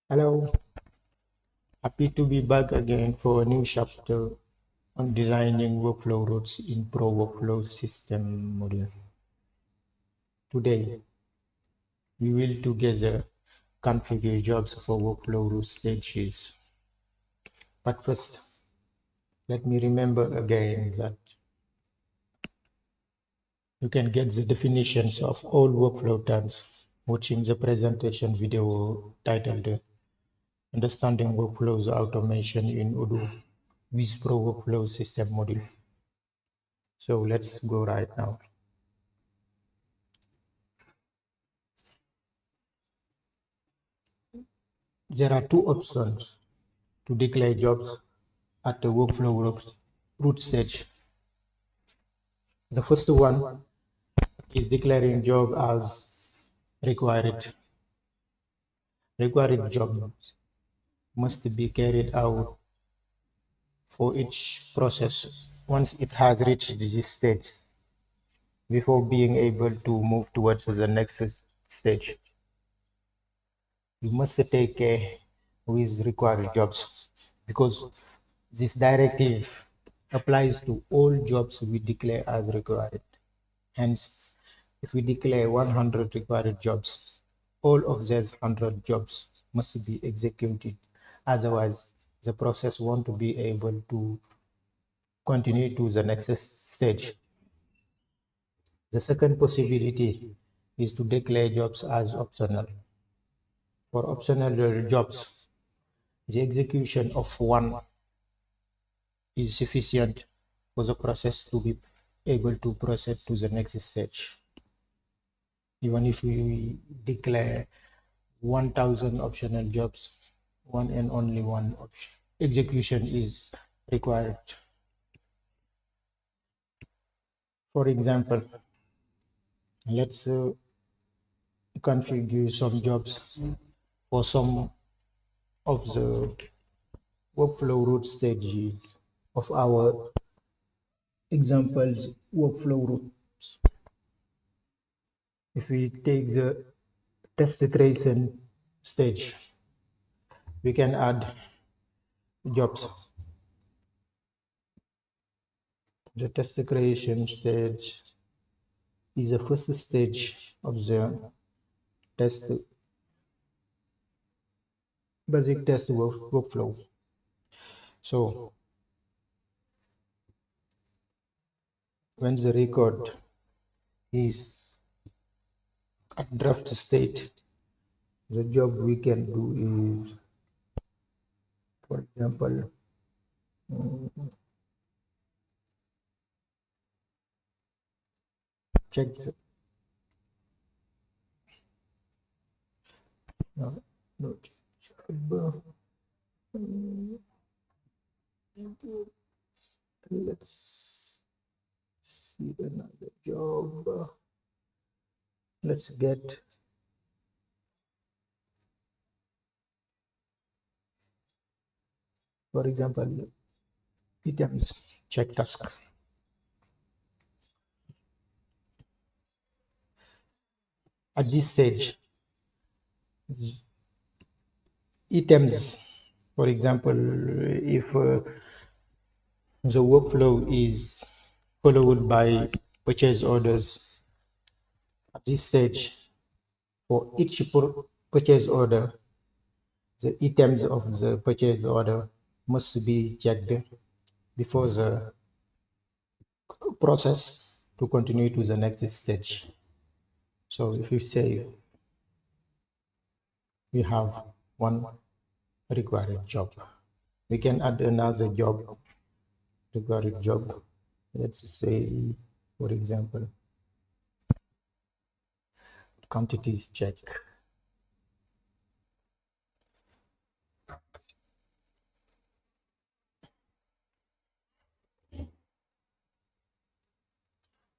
Hello, happy to be back again for a new chapter on designing workflow routes in Pro Workflow System module. Today, we will together configure jobs for workflow route stages. But first, let me remember again that you can get the definitions of all workflow terms watching the presentation video titled Understanding Workflows Automation in Odoo with Pro Workflow System module. So let's go right now. There are two options to declare jobs at the workflow root stage. The first one is declaring job as required. Required jobs must be carried out for each process once it has reached this stage before being able to move towards the next stage. You must take care with required jobs because this directive applies to all jobs we declare as required. Hence, if we declare 100 required jobs, all of those 100 jobs must be executed. Otherwise, the process won't be able to continue to the next stage. The second possibility is to declare jobs as optional. For optional jobs, the execution of one is sufficient for the process to be able to proceed to the next stage. Even if we declare 1,000 optional jobs, one and only one option execution is required. For example, let's configure some jobs for some of the workflow route stages of our examples workflow routes. If we take the test iteration stage, we can add jobs. The test creation stage is the first stage of the test basic test workflow. So when the record is at draft state, the job we can do is, for example, check the, no, no, job. Let's see another job. Let's get for example items check task. At this stage, items, for example, if the workflow is followed by purchase orders, at this stage, for each purchase order, the items of the purchase order must be checked before the process to continue to the next stage. So if you say we have one required job, we can add another job, required job. Let's say, for example, quantities check.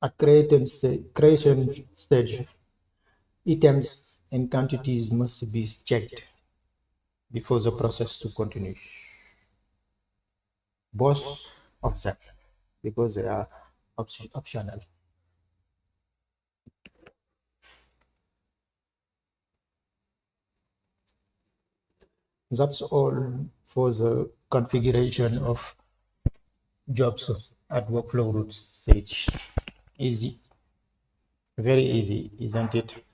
At creation stage, items and quantities must be checked before the process to continue. Both of them, because they are optional. That's all for the configuration of jobs at workflow root stage. Easy, very easy, isn't it?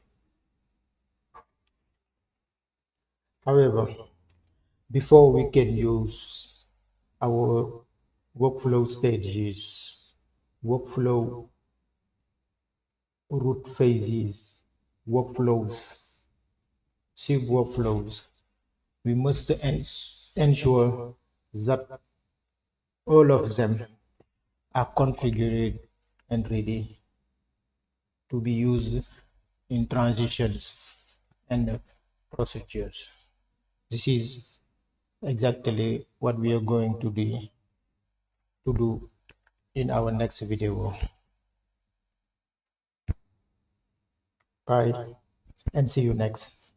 However, before we can use our workflow stages, workflow root phases, workflows, sub workflows, we must ensure that all of them are configured and ready to be used in transitions and procedures. This is exactly what we are going to do in our next video. Bye and see you next.